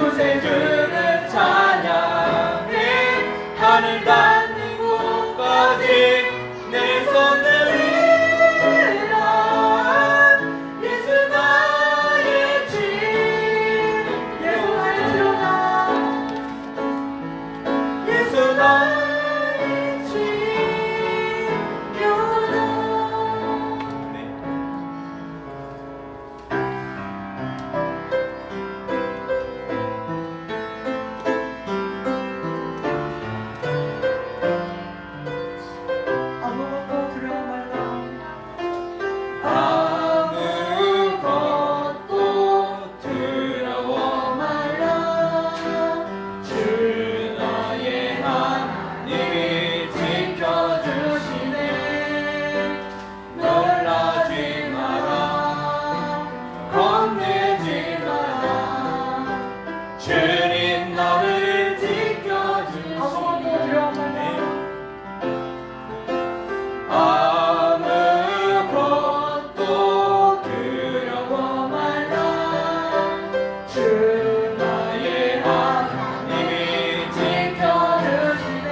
구세주를 찬양해 하늘 닿는 곳까지 내 손을 예수 나의 주 예수 나의 주로다 예수 나의 주로다. 주님 나를 지켜주시네. 아무것도 두려워 말라. 주 나의 하나님이 지켜주시네.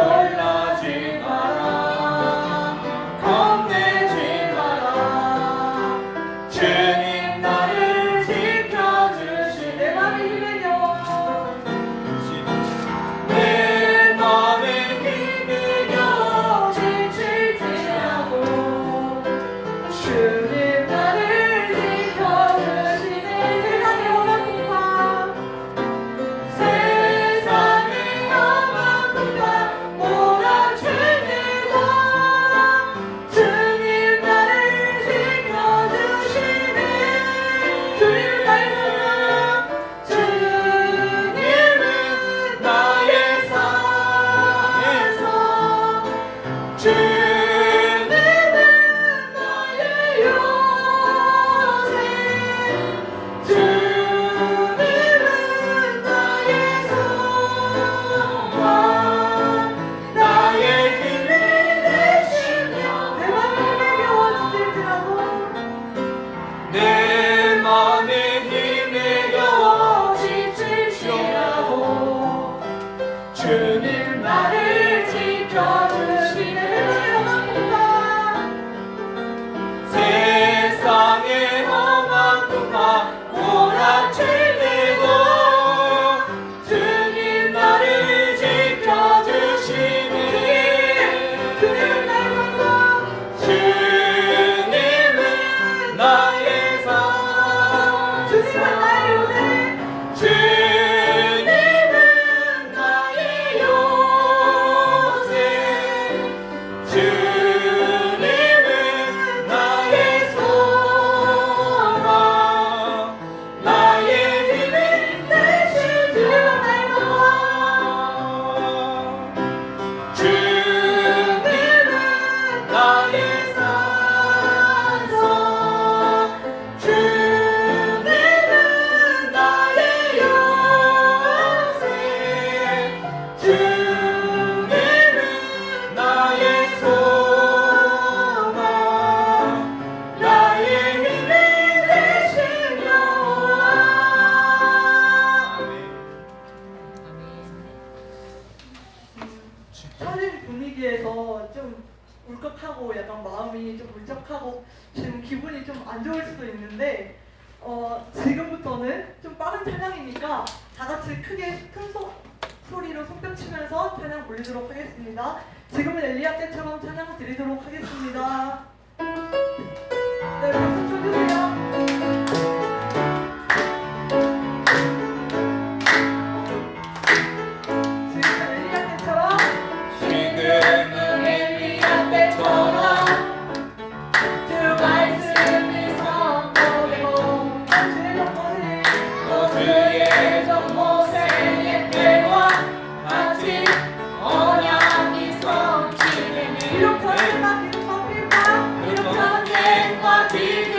놀라지 마라. 겁내지 마라. 주님 나를 내 맘에 힘에 겨워 지칠지라도 주님 나를 지켜주시네. 세상의 험한 풍파 몰아칠 때도 주님 나를 지켜주시네. 주님은 나의 주님은 나의 요새 주님은 나의 소망 나의 힘이 되신 주님은 나의 산소 설의 분위기에서 좀 울컥하고 약간 마음이 좀 울적하고 지금 기분이 좀 안 좋을 수도 있는데 지금부터는 좀 빠른 찬양이니까 다 같이 크게 큰 소리로 손뼉 치면서 찬양 올리도록 하겠습니다. 지금은 엘리야 때처럼 찬양 드리도록 하겠습니다. 네, 박수 쳐주세요. 이렇게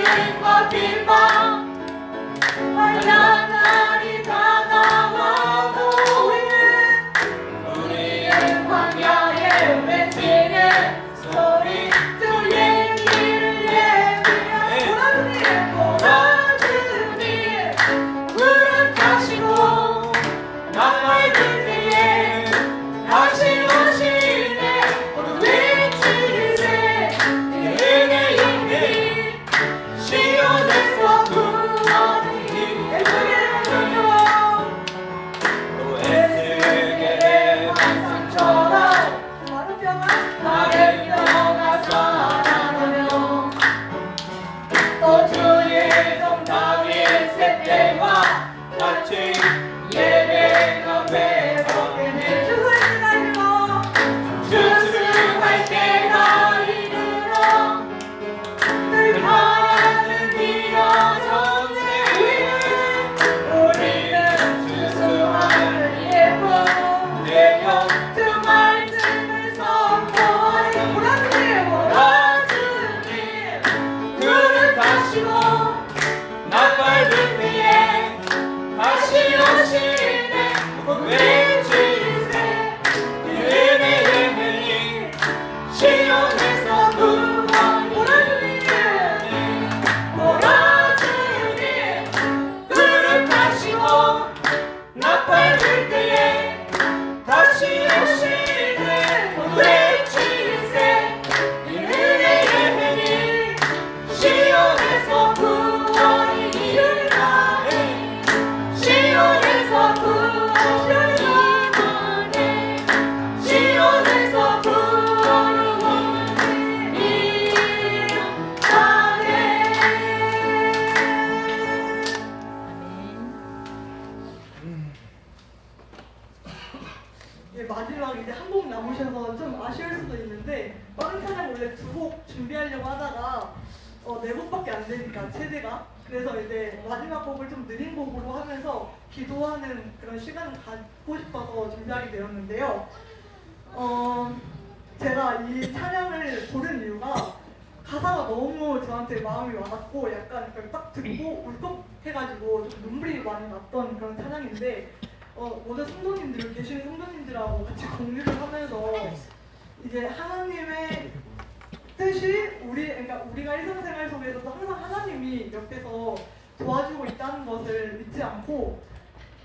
같이 예배가 매번에 주수할 때가 이르러 늘 바라는 비어졌네 우리는 주수할 예번 되며 그 말씀을 선포하리 오라주님 그를 가시고 나팔들 때에 다시 오시네 외치세 은혜의 해니 시온에서 구원이 오라주님 그를 가시고 나팔들 때에 다시 오시네 외치세 은혜의 해니 시온에서 구원이 일어나네 시온에서 구원이 일어나네 시온에서 구원이 일어나네. 예, 마지막 이제 한 곡 남으셔서 좀 아쉬울 수도 있는데 빠른 찬양 원래 두 곡 준비하려고 하다가 네 곡밖에 안 되니까 최대가 그래서 이제 마지막 곡을 좀 느린 곡으로 하면서 기도하는 그런 시간을 갖고 싶어서 준비하게 되었는데요. 제가 이 찬양을 고른 이유가 가사가 너무 저한테 마음이 와닿고 약간 그걸 딱 듣고 울컥해가지고 좀 눈물이 많이 났던 그런 찬양인데 모든 성도님들 계신 성도님들하고 같이 공유를 하면서 이제 하나님의 뜻이 그러니까 우리가 일상생활 속에서도 항상 하나님이 옆에서 도와주고 있다는 것을 잊지 않고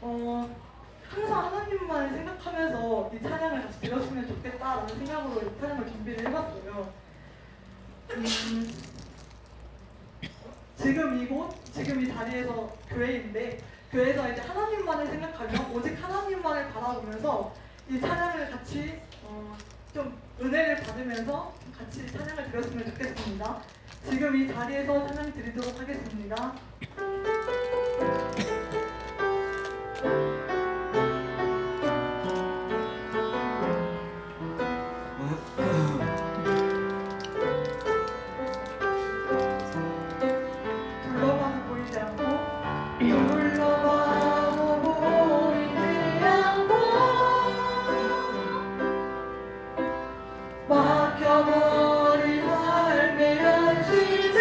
항상 하나님만 생각하면서 이 찬양을 같이 들었으면 좋겠다라는 생각으로 이 찬양을 준비를 해봤어요. 지금 이 자리에서 교회인데 교회에서 이제 하나님만을 생각하며 오직 하나님만을 바라보면서 이 찬양을 같이 좀 은혜를 받으면서 같이 찬양을 드렸으면 좋겠습니다. 지금 이 자리에서 찬양 드리도록 하겠습니다. 둘러봐도 보이지 않고 둘러봐도 보이지 않고 막혀버린 삶의 현실들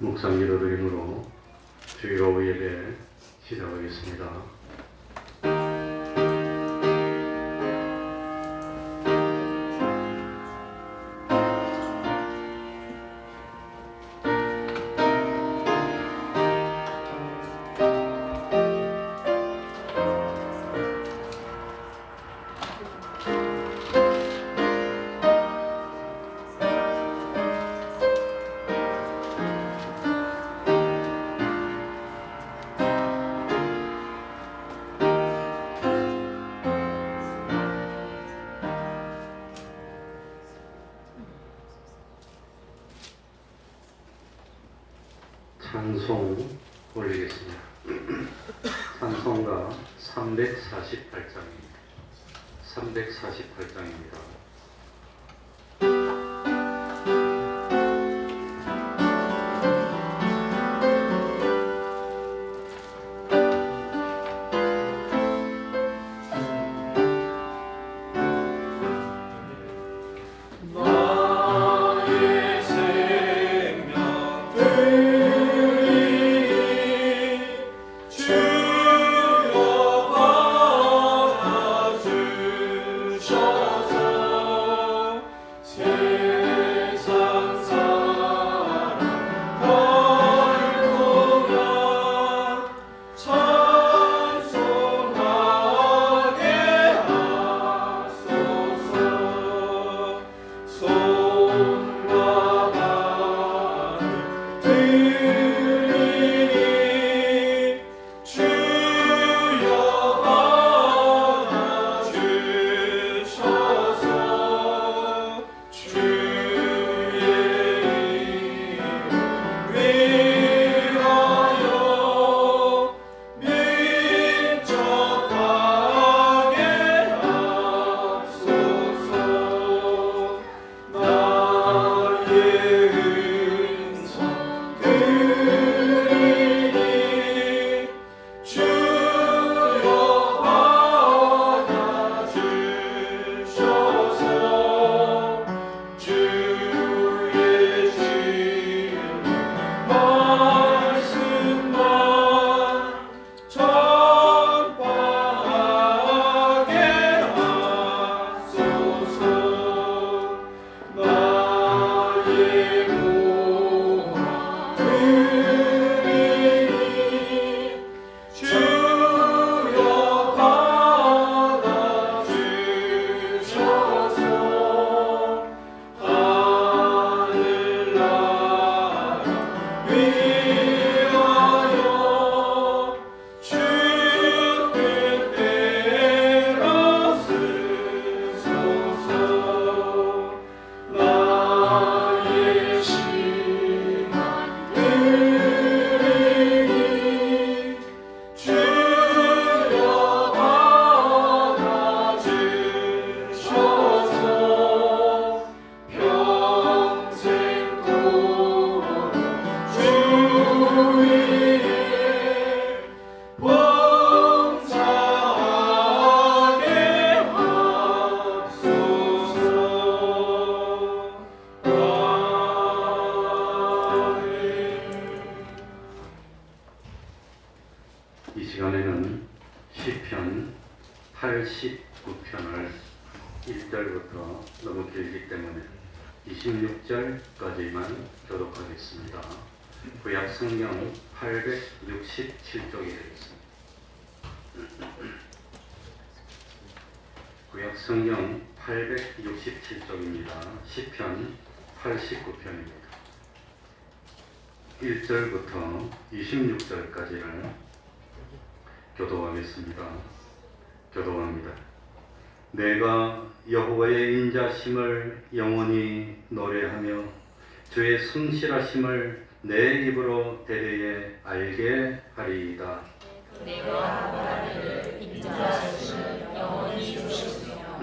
묵상 기도드림으로 주일 오후 예배 시작하겠습니다. 찬송 올리겠습니다. 찬송가 348장입니다. 348장입니다. 이 시간에는 시편 89편을 1절부터 너무 길기 때문에 26절까지만 교독하겠습니다. 구약 성경 867쪽이 되겠습니다. 구약 성경 867쪽입니다. 시편 89편입니다. 1절부터 26절까지를 교도하겠습니다. 교도합니다. 내가 여호와의 인자심을 영원히 노래하며 주의 성실하심을 내 입으로 대대에 알게 하리이다. 내가 나를 인자하심을 영원히 주시며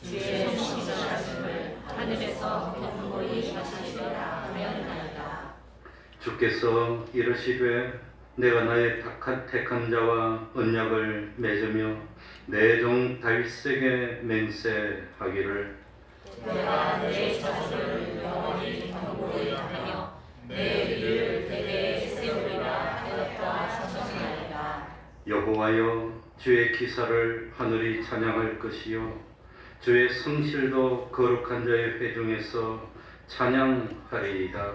주의 성실하심을 하늘에서 견고히 하시리라 하였나이다. 주께서 이르시되 내가 나의 택한 자와 언약을 맺으며 내 종 다윗에게 맹세하기를 내가 내 자손을 영원히 견고히 하며 내 일을 대대 여호와여, 주의 기사를 하늘이 찬양할 것이요 주의 성실도 거룩한 자의 회중에서 찬양하리이다.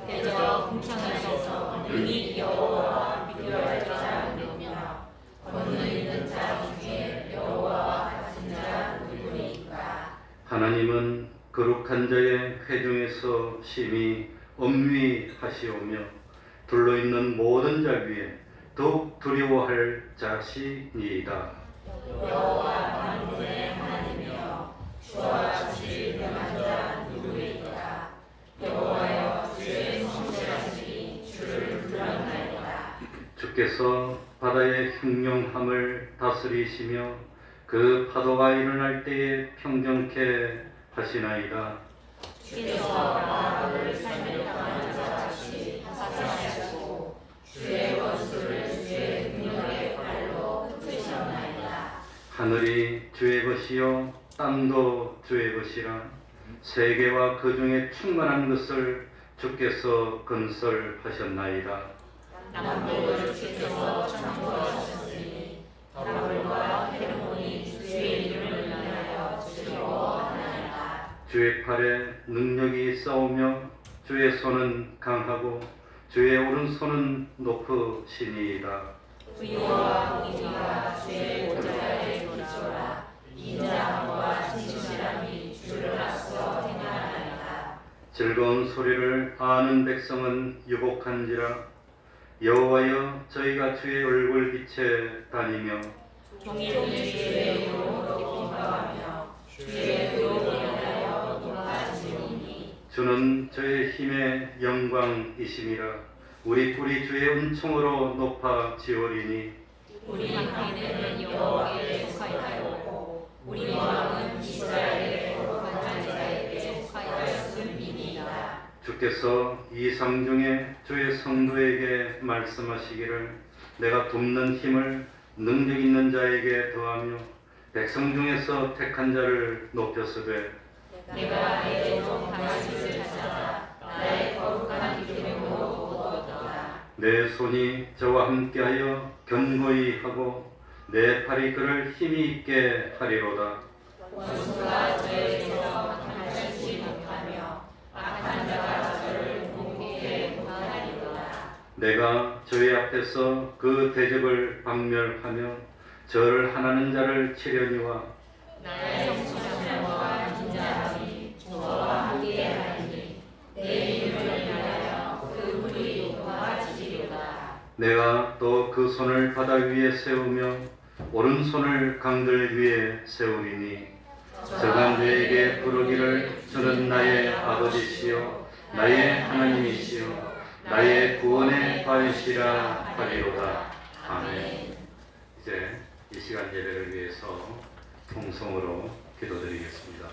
대저 궁창에서 능히 여호와와 비교할 자 누구며 권능 있는 자 중에 여호와와 같은 자 누구리까. 하나님은 거룩한 자의 회중에서 심히 엄위하시오며 둘러 있는 모든 자 위에 더욱 두려워할 자시니이다. 여호와 만군의 하나님이여 주와 주실 능한 자 누구리까. 여호와여 주의 성실하심이 주를 불러나이다. 주께서 바다의 흉룡함을 다스리시며 그 파도가 일어날 때에 평정케 하시나이다. 주께서 바다를 삶을 당하는 자 같이 하사하시고 주의 원수를 주의 능력의 발로 흩으셨나이다. 하늘이 주의 것이요 땅도 주의 것이라. 세계와 그 중에 충만한 것을 주께서 건설하셨나이다. 남북을 주께서 창조하셨으니 다물과 헤르몬이 주의 이름을 인하여 즐거워하나이다. 주의 팔에 능력이 있사오며 주의 손은 강하고 주의 오른손은 높으시니이다. 의와 공의가 주의 보좌에 기초라. 인자함과 진실함이 주를 앞서 행하나이다. 즐거운 소리를 아는 백성은 유복한지라. 여호와여, 저희가 주의 얼굴 빛에 다니며 종일이 주의 이름으로 기뻐하며 주의 의로움을 인하여 높아지리니. 주는 저의 힘의 영광이심이라. 우리 뿔이 주의 은총으로 높아지오리니. 우리 하나님은 여호와께 속하였고 우리 왕은 이스라엘의 거룩한 자에게 속하였음이니이다. 주께서 이상 중에 주의 성도에게 말씀하시기를 내가 돕는 힘을 능력 있는 자에게 더하며 백성 중에서 택한 자를 높였으되 내가 내 종 다윗을 찾아 나의 거룩한 이름으로 얻었다. 내 손이 저와 함께하여 견고히 하고 내 팔이 그를 힘이 있게 하리로다. 원수가 저에게서 당하지 못하며 악한 자가 저를 공격해 못하리로다. 내가 저의 앞에서 그 대적을 박멸하며 저를 하나는 자를 치려니와 나의 성실함과 인자함이 저와 함께하리니 내 이름을 인하여 그 불이 높아지리로다. 내가 또 그 손을 바다 위에 세우며 오른손을 강들 위에 세우리니 저가 너에게 부르기를 주는 나의 아버지시요 나의 하나님이시요 나의 구원의 바위시라 하리로다. 아멘. 이제 이 시간 예배를 위해서 통성으로 기도드리겠습니다.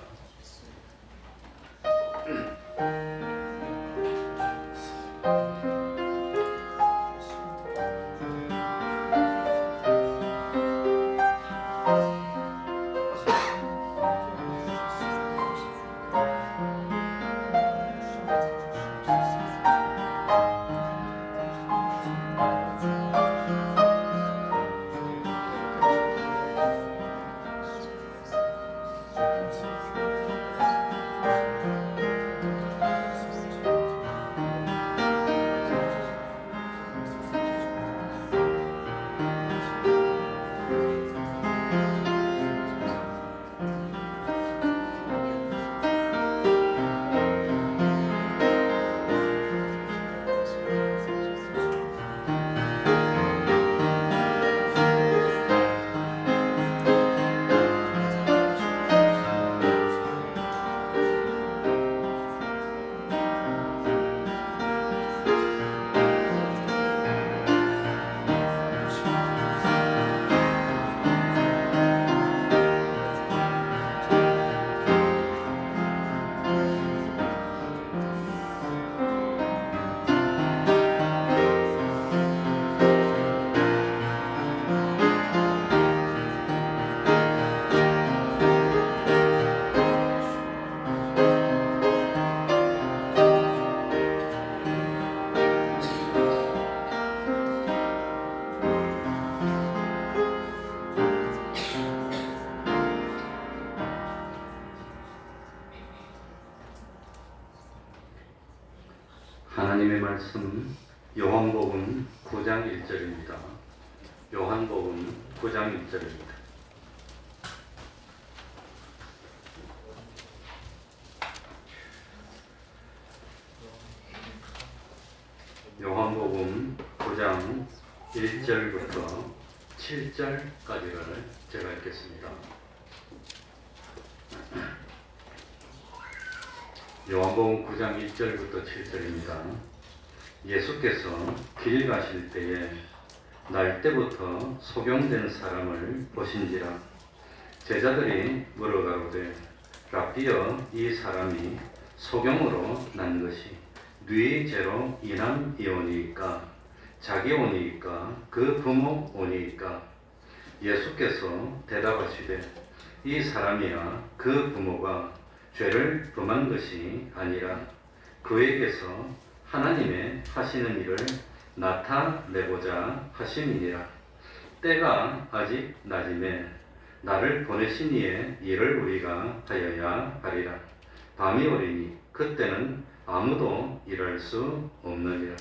하나님의 말씀 요한복음 9장 1절입니다. 요한복음 9장 1절입니다. 요한복음 9장 1절부터 7절까지를 제가 읽겠습니다. 요한복음 9장 1절부터 7절입니다. 예수께서 길 가실 때에 날 때부터 소경된 사람을 보신지라. 제자들이 물어가로되 랍비여, 이 사람이 소경으로 난 것이 네 죄로 인한 이오니이까 자기 오니이까 그 부모 오니이까? 예수께서 대답하시되 이 사람이야 그 부모가 죄를 범한 것이 아니라 그에게서 하나님의 하시는 일을 나타내고자 하심이니라. 때가 아직 낮임에 나를 보내신 이의 일을 우리가 하여야 하리라. 밤이 오리니 그때는 아무도 일할 수 없느니라.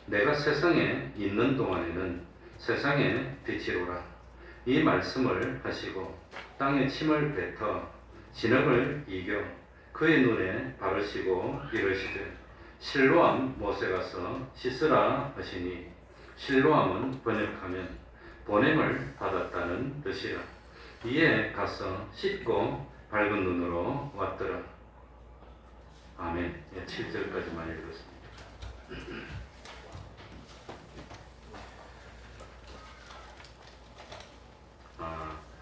내가 세상에 있는 동안에는 세상의 빛이로라. 이 말씀을 하시고 땅에 침을 뱉어 진흙을 이겨 그의 눈에 바르시고 이르시되 실로암 못에 가서 씻으라 하시니, 실로암은 번역하면 보냄을 받았다는 뜻이라. 이에 가서 씻고 밝은 눈으로 왔더라. 아멘. 7절까지만 읽었습니다.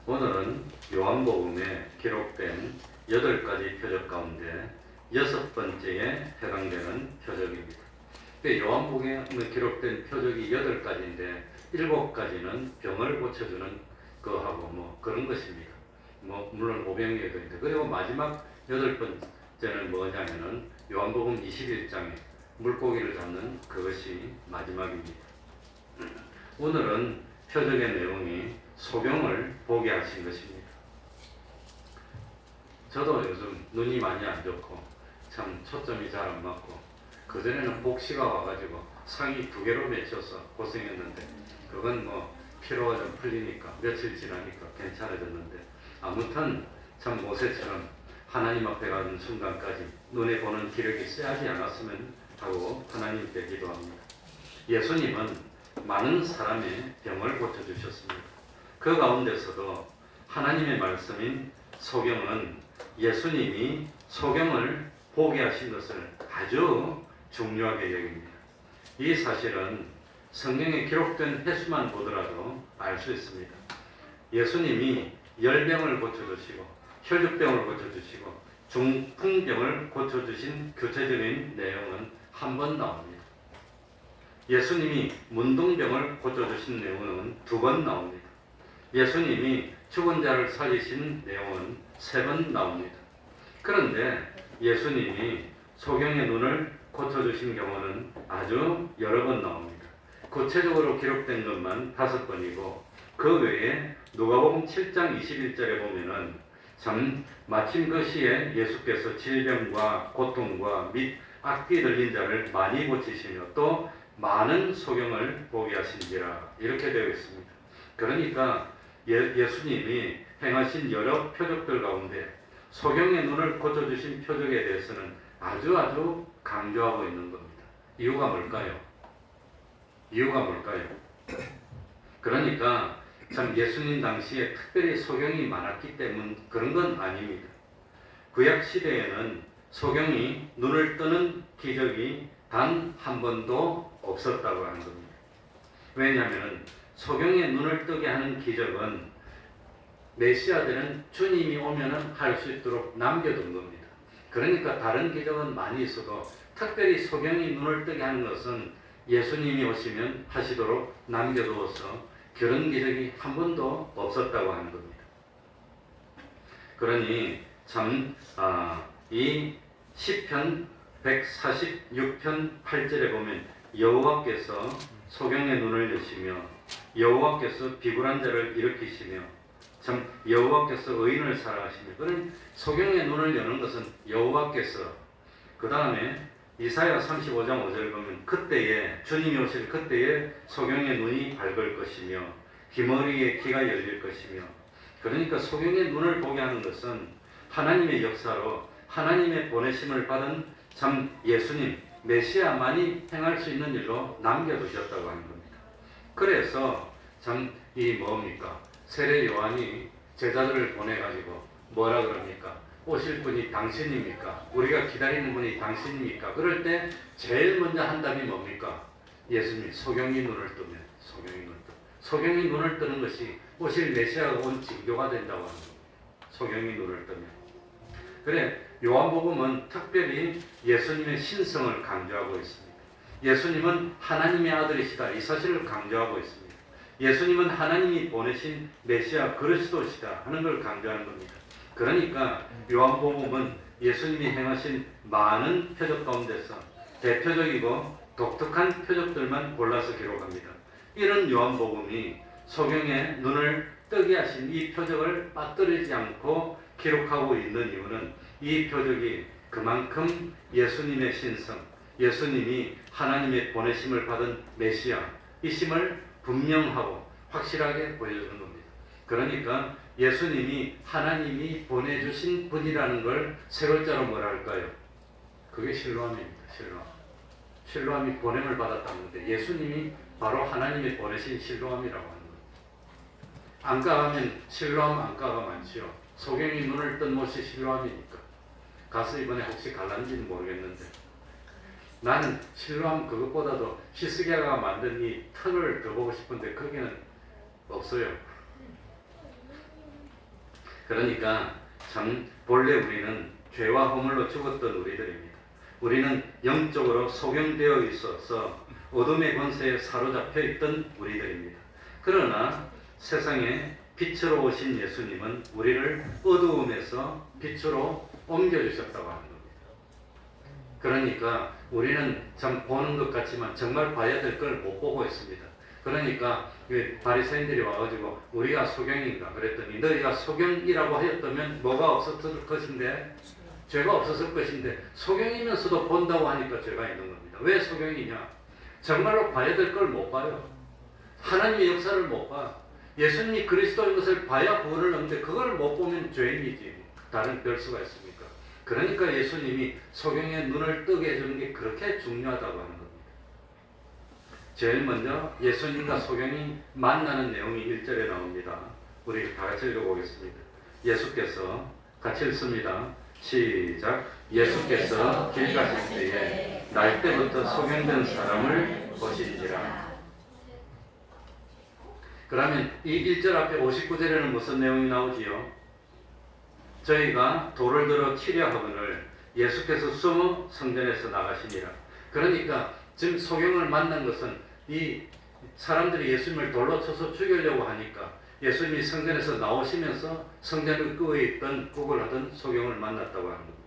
오늘은 요한복음에 기록된 8가지 표적 가운데 6번째에 해당되는 표적입니다. 요한복음에 기록된 표적이 8가지인데 7가지는 병을 고쳐주는 거하고 그런 것입니다. 물론 오병이어도 있는데, 그리고 마지막 8번째는 뭐냐면은 요한복음 21장에 물고기를 잡는 그것이 마지막입니다. 오늘은 표적의 내용이 소경을 보게 하신 것입니다. 저도 요즘 눈이 많이 안 좋고 참 초점이 잘 안 맞고, 그전에는 복시가 와가지고 상의 2개로 맺혀서 고생했는데 그건 피로가 좀 풀리니까 며칠 지나니까 괜찮아졌는데, 아무튼 참 모세처럼 하나님 앞에 가는 순간까지 눈에 보는 기력이 쎄하지 않았으면 하고 하나님께 기도합니다. 예수님은 많은 사람의 병을 고쳐주셨습니다. 그 가운데서도 하나님의 말씀인 소경은 예수님이 소경을 보게 하신 것을 아주 중요하게 여깁니다. 이 사실은 성경에 기록된 횟수만 보더라도 알 수 있습니다. 예수님이 열병을 고쳐주시고 혈류병을 고쳐주시고 중풍병을 고쳐주신 구체적인 내용은 한 번 나옵니다. 예수님이 문둥병을 고쳐주신 내용은 2번 나옵니다. 예수님이 죽은 자를 살리신 내용은 3번 나옵니다. 그런데 예수님이 소경의 눈을 고쳐주신 경우는 아주 여러 번 나옵니다. 구체적으로 기록된 것만 5번이고, 그 외에 누가복음 7장 21절에 보면은 마침 그 시에 예수께서 질병과 고통과 및 악귀 들린 자를 많이 고치시며 또 많은 소경을 보게 하신지라, 이렇게 되어 있습니다. 그러니까 예수님이 행하신 여러 표적들 가운데 소경의 눈을 고쳐주신 표적에 대해서는 아주 강조하고 있는 겁니다. 이유가 뭘까요? 그러니까 참 예수님 당시에 특별히 소경이 많았기 때문에 그런 건 아닙니다. 구약 시대에는 소경이 눈을 뜨는 기적이 단 한 번도 없었다고 하는 겁니다. 왜냐하면 소경의 눈을 뜨게 하는 기적은 메시아들은 주님이 오면은 할 수 있도록 남겨둔 겁니다. 그러니까 다른 기적은 많이 있어도 특별히 소경이 눈을 뜨게 하는 것은 예수님이 오시면 하시도록 남겨두어서 그런 기적이 한 번도 없었다고 하는 겁니다. 그러니 이 시편 146편 8절에 보면 여호와께서 소경의 눈을 여시며 여호와께서 비굴한 자를 일으키시며 여호와께서 의인을 사랑하시며, 그런 소경의 눈을 여는 것은 여호와께서, 그 다음에 이사야 35장 5절 보면 그때에 주님이 오실 그때에 소경의 눈이 밝을 것이며 귀머리의 귀가 열릴 것이며, 그러니까 소경의 눈을 보게 하는 것은 하나님의 역사로 하나님의 보내심을 받은 참 예수님 메시아만이 행할 수 있는 일로 남겨두셨다고 하는 겁니다. 그래서 참 이 뭡니까? 세례 요한이 제자들을 보내가지고 뭐라 그럽니까? 오실 분이 당신입니까? 우리가 기다리는 분이 당신입니까? 그럴 때 제일 먼저 한답이 뭡니까? 예수님 소경이 눈을 뜨면, 소경이 눈을 뜨는 것이 오실 메시아가 온 징조가 된다고 하는 겁니다. 소경이 눈을 뜨면. 그래, 요한복음은 특별히 예수님의 신성을 강조하고 있습니다. 예수님은 하나님의 아들이시다, 이 사실을 강조하고 있습니다. 예수님은 하나님이 보내신 메시아 그리스도시다 하는 걸 강조하는 겁니다. 그러니까 요한복음은 예수님이 행하신 많은 표적 가운데서 대표적이고 독특한 표적들만 골라서 기록합니다. 이런 요한복음이 소경의 눈을 뜨게 하신 이 표적을 빠뜨리지 않고 기록하고 있는 이유는 이 표적이 그만큼 예수님의 신성, 예수님이 하나님의 보내심을 받은 메시아 이심을 분명하고 확실하게 보여주는 겁니다. 그러니까 예수님이 하나님이 보내주신 분이라는 걸 세 글자로 뭐라 할까요? 그게 실로암입니다. 실로암이 보냄을 받았다는데 예수님이 바로 하나님이 보내신 실로암이라고 하는 겁니다. 안가 가면 실로암 안가가 많지요. 소경이 눈을 뜬 못이 실로암이니까. 가서 이번에 혹시 갈랐는지는 모르겠는데 나는 실로암 그것보다도 히스기야가 만든 이 털을 더 보고 싶은데 거기는 없어요. 그러니까 참 본래 우리는 죄와 허물로 죽었던 우리들입니다. 우리는 영적으로 소경되어 있어서 어둠의 권세에 사로잡혀 있던 우리들입니다. 그러나 세상에 빛으로 오신 예수님은 우리를 어두움에서 빛으로 옮겨주셨다고 하는 겁니다. 그러니까 우리는 참 보는 것 같지만 정말 봐야 될 걸 못 보고 있습니다. 그러니까 바리새인들이 와가지고 우리가 소경인가 그랬더니 너희가 소경이라고 하였다면 뭐가 없었을 것인데 죄가 없었을 것인데 소경이면서도 본다고 하니까 죄가 있는 겁니다. 왜 소경이냐? 정말로 봐야 될 걸 못 봐요. 하나님의 역사를 못 봐. 예수님이 그리스도인 것을 봐야 구원을 얻는데 그걸 못 보면 죄인이지. 다른 별 수가 있습니까? 그러니까 예수님이 소경의 눈을 뜨게 해주는 게 그렇게 중요하다고 하는 겁니다. 제일 먼저 예수님과 소경이 만나는 내용이 1절에 나옵니다. 우리 다 같이 읽어보겠습니다. 예수께서 같이 읽습니다. 시작. 예수께서 길 가실 때에 날 때부터 소경된 사람을 보신지라. 그러면 이 1절 앞에 59절에는 무슨 내용이 나오지요? 저희가 돌을 들어 치려 하거늘 예수께서 숨어 성전에서 나가시니라. 그러니까 지금 소경을 만난 것은 이 사람들이 예수님을 돌로 쳐서 죽이려고 하니까 예수님이 성전에서 나오시면서 성전을 끄고 있던 구걸 하던 소경을 만났다고 하는 겁니다.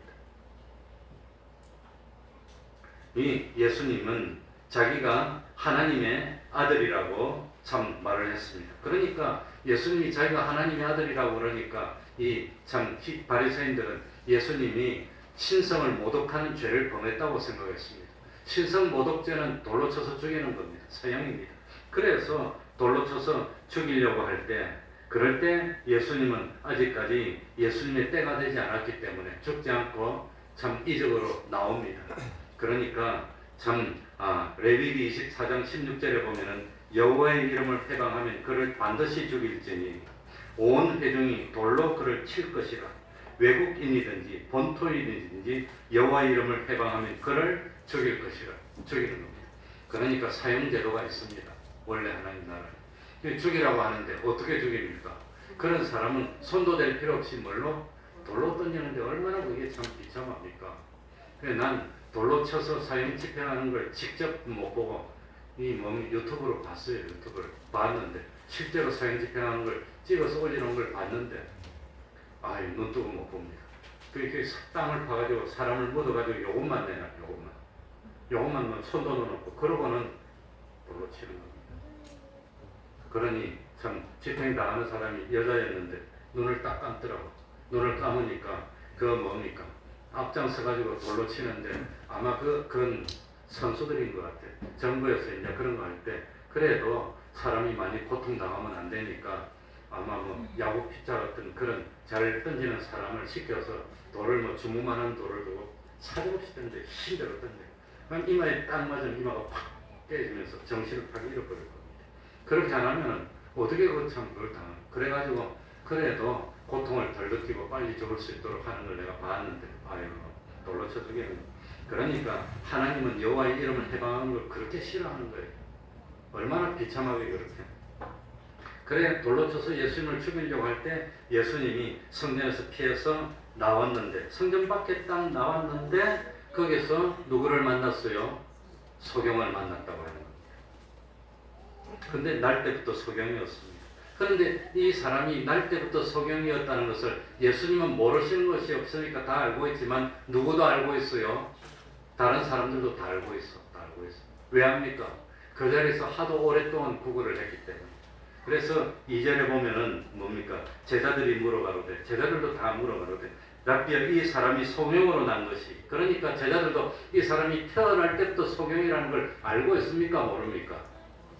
이 예수님은 자기가 하나님의 아들이라고 참 말을 했습니다. 그러니까 예수님이 자기가 하나님의 아들이라고 그러니까 이 참 바리새인들은 예수님이 신성을 모독하는 죄를 범했다고 생각했습니다. 신성 모독죄는 돌로 쳐서 죽이는 겁니다. 서양입니다. 그래서 돌로 쳐서 죽이려고 할 때 그럴 때 예수님은 아직까지 예수님의 때가 되지 않았기 때문에 죽지 않고 참 이적으로 나옵니다. 그러니까 참 레위기 24장 16절에 보면은 여호와의 이름을 회방하면 그를 반드시 죽일지니 온 회중이 돌로 그를 칠 것이라. 외국인이든지 본토인이든지 여호와의 이름을 회방하면 그를 죽일 것이라. 죽이는 겁니다. 그러니까 사형제도가 있습니다. 원래 하나님 나라에. 죽이라고 하는데 어떻게 죽입니까? 그런 사람은 손도 댈 필요 없이 뭘로? 돌로 던지는데 얼마나 그게 참 비참합니까? 그래 난 돌로 쳐서 사형 집행하는 걸 직접 못 보고 이 유튜브로 봤어요. 유튜브를 봤는데 실제로 사형 집행하는 걸 찍어서 올리는 걸 봤는데 눈 뜨고 못 봅니다. 그렇게 땅을 파가지고 사람을 묻어가지고 요것만 내놔. 요것만 손도 넣어놓고 그러고는 돌로 치는 겁니다. 그러니 참 집행당하는 사람이 여자였는데 눈을 딱 감더라고. 눈을 감으니까 그거 뭡니까? 앞장서 가지고 돌로 치는데 아마 그건 선수들인 것 같아. 정부에서 이제 그런 거 할 때 그래도 사람이 많이 고통당하면 안 되니까 아마 뭐 야구 피자 같은 그런 잘 던지는 사람을 시켜서 돌을 뭐 주무만한 돌을 두고 사정없이 던져 힘들어 던져. 그럼 이마에 딱 맞으면 이마가 팍 깨지면서 정신을 팍 잃어버릴 겁니다. 그렇게 안 하면은 어떻게 그걸 당하? 그래가지고 그래도 고통을 덜 느끼고 빨리 죽을 수 있도록 하는 걸 내가 봤는데 아유 돌로 쳐 죽이는. 그러니까 하나님은 여호와의 이름을 해방하는 걸 그렇게 싫어하는 거예요. 얼마나 비참하게 그렇게. 그래 돌로 쳐서 예수님을 죽이려고 할 때 예수님이 성전에서 피해서 나왔는데 성전 밖에 딱 나왔는데 거기서 누구를 만났어요? 소경을 만났다고 하는 겁니다. 근데 날 때부터 소경이었습니다. 그런데 이 사람이 날 때부터 소경이었다는 것을 예수님은 모르시는 것이 없으니까 다 알고 있지만 누구도 알고 있어요. 다른 사람들도 다 알고 있어. 다 알고 있어. 왜 합니까? 그 자리에서 하도 오랫동안 구걸을 했기 때문에. 그래서 2절에 보면은 뭡니까? 제자들이 물어가로되 제자들도 다 물어가로되 랍비야 이 사람이 소경으로 난 것이 그러니까 제자들도 이 사람이 태어날 때부터 소경이라는 걸 알고 있습니까? 모릅니까?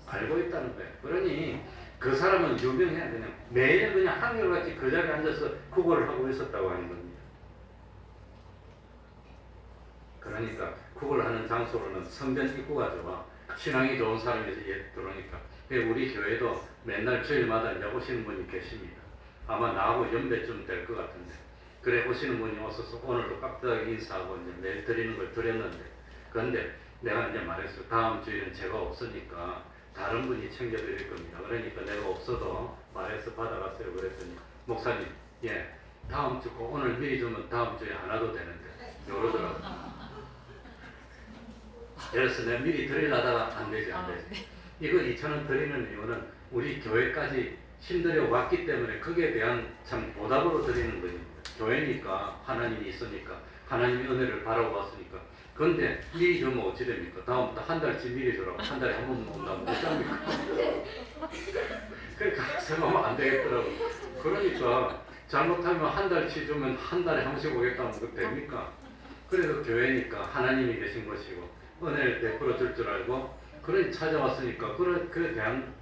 알고 있다는 거예요. 그러니 그 사람은 유명해야 그냥 매일 그냥 한결같이 그 자리에 앉아서 구걸을 하고 있었다고 하는 겁니다. 그러니까 구걸을 하는 장소로는 성전 입구가 좋아. 신앙이 좋은 사람이 들어오니까. 우리 교회도 맨날 주일마다 이제 오시는 분이 계십니다. 아마 나하고 연배쯤 될 것 같은데. 그래 오시는 분이 오셔서 오늘도 깍듯하게 인사하고 이제 매일 드리는 걸 드렸는데 그런데 내가 이제 말했어요. 다음 주에는 제가 없으니까 다른 분이 챙겨드릴 겁니다. 그러니까 내가 없어도 말해서 받아갔어요. 그랬더니 목사님 예 다음 주 오늘 미리 주면 다음 주에 안 와도 되는데 이러더라고요. 그래서 내가 미리 드리려다가 안 되지. 이거 2,000원 드리는 이유는 우리 교회까지 힘들여 왔기 때문에 그게 대한 참 보답으로 드리는 겁니다. 교회니까 하나님이 있으니까 하나님의 은혜를 바라고 왔으니까. 그런데 미리 주면 어찌 됩니까? 다음부터 한 달치 미리 주라고 한 달에 한 번 온다면 어떡합니까? 그러니까 생각하면 안 되겠더라고. 그러니까 잘못하면 한 달치 주면 한 달에 한 번씩 오겠다면 그거 됩니까? 그래서 교회니까 하나님이 계신 것이고 은혜를 베풀어 줄 줄 알고 그러니 찾아왔으니까 그에 대한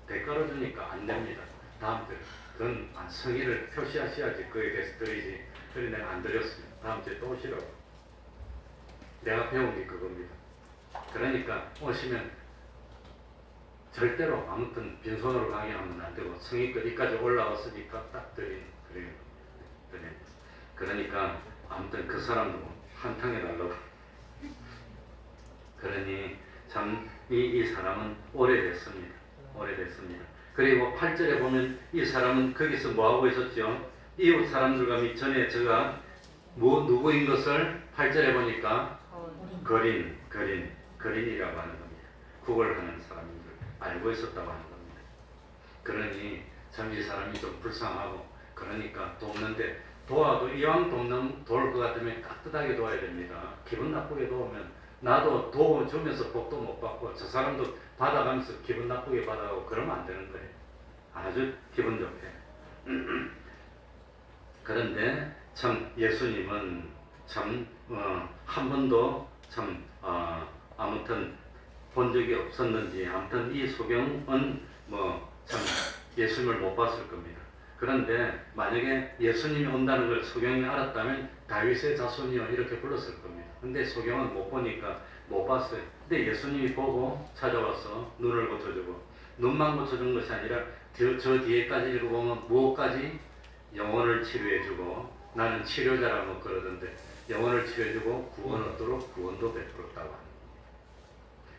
대가를 주니까 안 됩니다. 다음 주에 그건 성의를 표시하셔야지 그에 대해서 드리지. 그래 내가 안 드렸습니다. 다음 주에 또 오시라고. 내가 배운 게 그겁니다. 그러니까 오시면 절대로 아무튼 빈손으로 강의하면 안 되고 성의껏 이까지 올라왔으니까 딱 드리는. 그러니까 아무튼 그 사람도 한탕해 달라고. 그러니 참 이 사람은 오래됐습니다. 그리고 8절에 보면 이 사람은 거기서 뭐하고 있었죠? 이웃 사람들과 및 전에 저가 누구인 것을 8절에 보니까 거린이라고 하는 겁니다. 구걸하는 사람인 걸 알고 있었다고 하는 겁니다. 그러니 참 이 사람이 좀 불쌍하고 그러니까 돕는데 도와도 이왕 도울 것 같으면 깍듯하게 도와야 됩니다. 기분 나쁘게 도우면 나도 도와주면서 복도 못 받고 저 사람도 받아가면서 기분 나쁘게 받아가고 그러면 안 되는 거예요. 아주 기분 좋게. 그런데 참 예수님은 참 한 번도 참 아무튼 본 적이 없었는지 아무튼 이 소경은 뭐 참 예수님을 못 봤을 겁니다. 그런데 만약에 예수님이 온다는 걸 소경이 알았다면 다윗의 자손이요 이렇게 불렀을 겁니다. 근데 소경은 못 보니까 못 봤어요. 근데 예수님이 보고 찾아와서 눈을 고쳐주고 눈만 고쳐준 것이 아니라 저 뒤에까지 읽어보면 무엇까지 영혼을 치료해주고 나는 치료자라고 그러던데 영혼을 치료해주고 구원 얻도록 구원도 베풀었다고 합니다.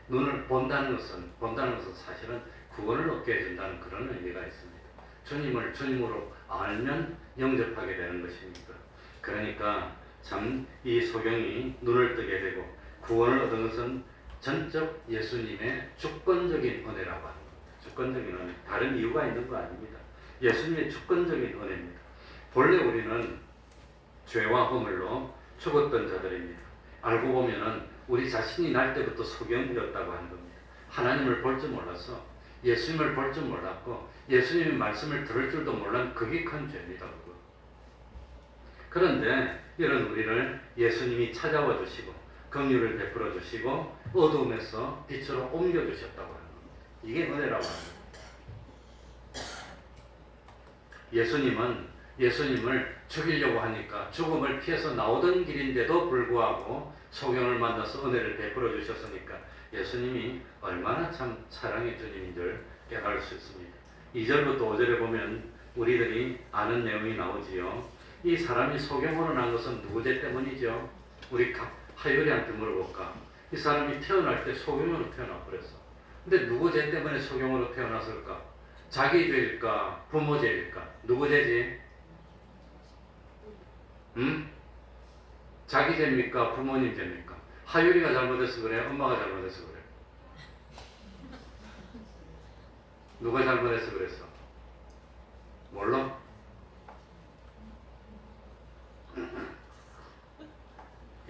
눈을 본다는 것은 사실은 구원을 얻게 해준다는 그런 의미가 있습니다. 주님을 주님으로 알면 영접하게 되는 것입니다. 그러니까 참 이 소경이 눈을 뜨게 되고 구원을 얻은 것은 전적 예수님의 주권적인 은혜라고 합니다. 주권적인 은혜. 다른 이유가 있는 거 아닙니다. 예수님의 주권적인 은혜입니다. 본래 우리는 죄와 허물로 죽었던 자들입니다. 알고 보면은 우리 자신이 날 때부터 소경이었다고 하는 겁니다. 하나님을 볼 줄 몰라서 예수님을 볼 줄 몰랐고 예수님의 말씀을 들을 줄도 몰란 그게 큰 죄입니다. 그런데 이런 우리를 예수님이 찾아와 주시고 긍휼을 베풀어 주시고 어두움에서 빛으로 옮겨 주셨다고 하는 겁니다. 이게 은혜라고 하는 겁니다. 예수님을 죽이려고 하니까 죽음을 피해서 나오던 길인데도 불구하고 소경을 만나서 은혜를 베풀어 주셨으니까 예수님이 얼마나 참 사랑의 주님인 줄 깨달을 수 있습니다. 2절부터 5절에 보면 우리들이 아는 내용이 나오지요. 이 사람이 소경으로 난 것은 누구 죄 때문이죠? 우리 하율이한테 물어볼까? 이 사람이 태어날 때 소경으로 태어나버렸어. 근데 누구 죄 때문에 소경으로 태어났을까? 자기 죄일까? 부모 죄일까? 누구 죄지? 자기 죄입니까? 부모님 죄입니까? 하율이가 잘못해서 그래? 엄마가 잘못해서 그래? 누가 잘못해서 그랬어? 몰라?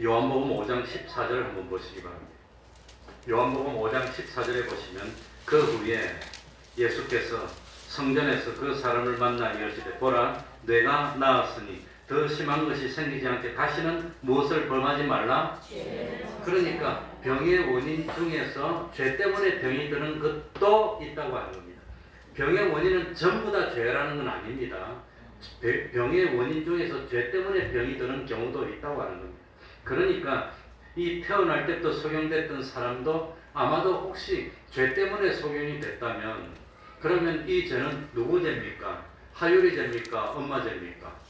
요한복음 5장 14절을 한번 보시기 바랍니다. 요한복음 5장 14절에 보시면 그 후에 예수께서 성전에서 그 사람을 만나 이르시되 보라 뇌가 나았으니 더 심한 것이 생기지 않게 다시는 무엇을 범하지 말라. 그러니까 병의 원인 중에서 죄 때문에 병이 드는 것도 있다고 하는 겁니다. 병의 원인은 전부 다 죄라는 건 아닙니다. 병의 원인 중에서 죄 때문에 병이 드는 경우도 있다고 하는 겁니다. 그러니까 이 태어날 때부터 소경됐던 사람도 아마도 혹시 죄 때문에 소경이 됐다면 그러면 이 죄는 누구 죄입니까? 하율이 죄입니까? 엄마 죄입니까?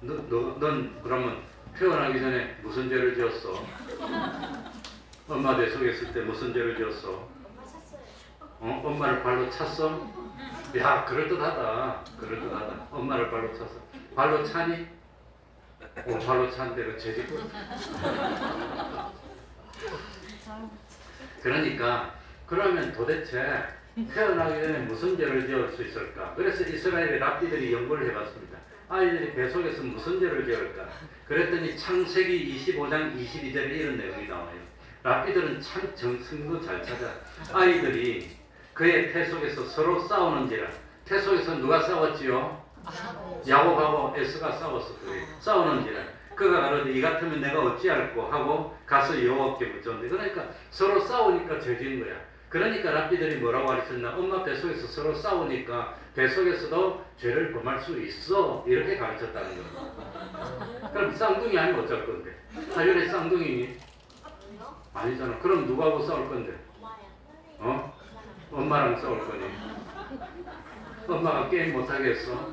넌 그러면 태어나기 전에 무슨 죄를 지었어? 엄마 뱃속에 있을 때 무슨 죄를 지었어? 엄마를 발로 찼어? 야, 그럴듯하다. 엄마를 발로 찼어. 발로 차니? 발로 찬데 그 죄짓고. 그러니까 그러면 도대체 태어나기 전에 무슨 죄를 지을 수 있을까? 그래서 이스라엘의 랍비들이 연구를 해봤습니다. 아이들이 뱃속에서 무슨 죄를 지을까? 그랬더니 창세기 25장 22절에 이런 내용이 나와요. 랍비들은 참 정승도 잘 찾아. 아이들이 그의 태 속에서 서로 싸우는지라. 태 속에서 누가 싸웠지요? 야곱하고 에스가 싸웠어. 싸우는지라. 그가 가로되 이 같으면 내가 어찌할꼬 하고 가서 여호와께 묻혔는데 그러니까 서로 싸우니까 죄진 거야. 그러니까 랍비들이 뭐라고 가르쳤나? 엄마 뱃속에서 서로 싸우니까 뱃속에서도 죄를 범할 수 있어. 이렇게 가르쳤다는 거야. 그럼 쌍둥이 아니면 어쩔 건데? 하율의 쌍둥이니? 아니잖아. 그럼 누구하고 싸울 건데? 엄마랑 싸울 거니? 엄마가 게임 못하게 했어?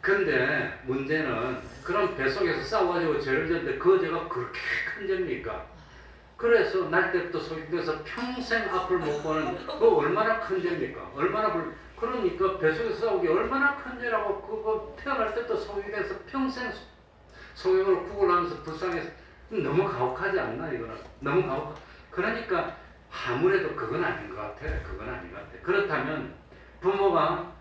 근데 문제는 그럼 뱃속에서 싸워가지고 죄를 졌는데 그 죄가 그렇게 큰 죄입니까? 그래서 날 때부터 소경돼서 평생 앞을 못 보는 그 얼마나 큰 죄입니까? 그러니까 뱃속에서 싸우기 얼마나 큰 죄라고 그거 태어날 때부터 소경돼서 평생 소경으로 구걸하면서 불쌍해서 너무 가혹하지 않나 이거는? 너무 가혹. 그러니까 아무래도 그건 아닌 것 같아. 그렇다면 부모가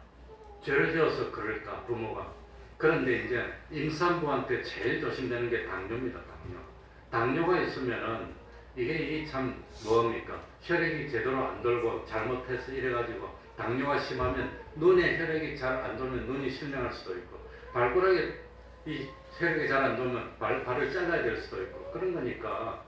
죄를 지어서 그럴까? 부모가. 그런데 이제 임산부한테 제일 조심되는 게 당뇨입니다. 당뇨가 있으면은 이게 참 뭡니까? 혈액이 제대로 안 돌고 잘못해서 이래가지고 당뇨가 심하면 눈에 혈액이 잘 안 돌면 눈이 실명할 수도 있고 발가락에 이 혈액이 잘 안 돌면 발을 잘라야 될 수도 있고 그런 거니까.